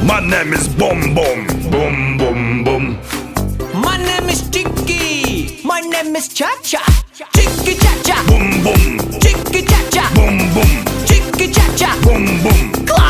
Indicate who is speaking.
Speaker 1: My name is Boom Boom. Boom Boom Boom.
Speaker 2: My name is Chicky. My name is Cha Cha. Chicky Cha Cha.
Speaker 1: Boom Boom.
Speaker 2: Chicky Cha Cha.
Speaker 1: Boom Boom.
Speaker 2: Chicky Cha Cha.
Speaker 1: Boom Boom.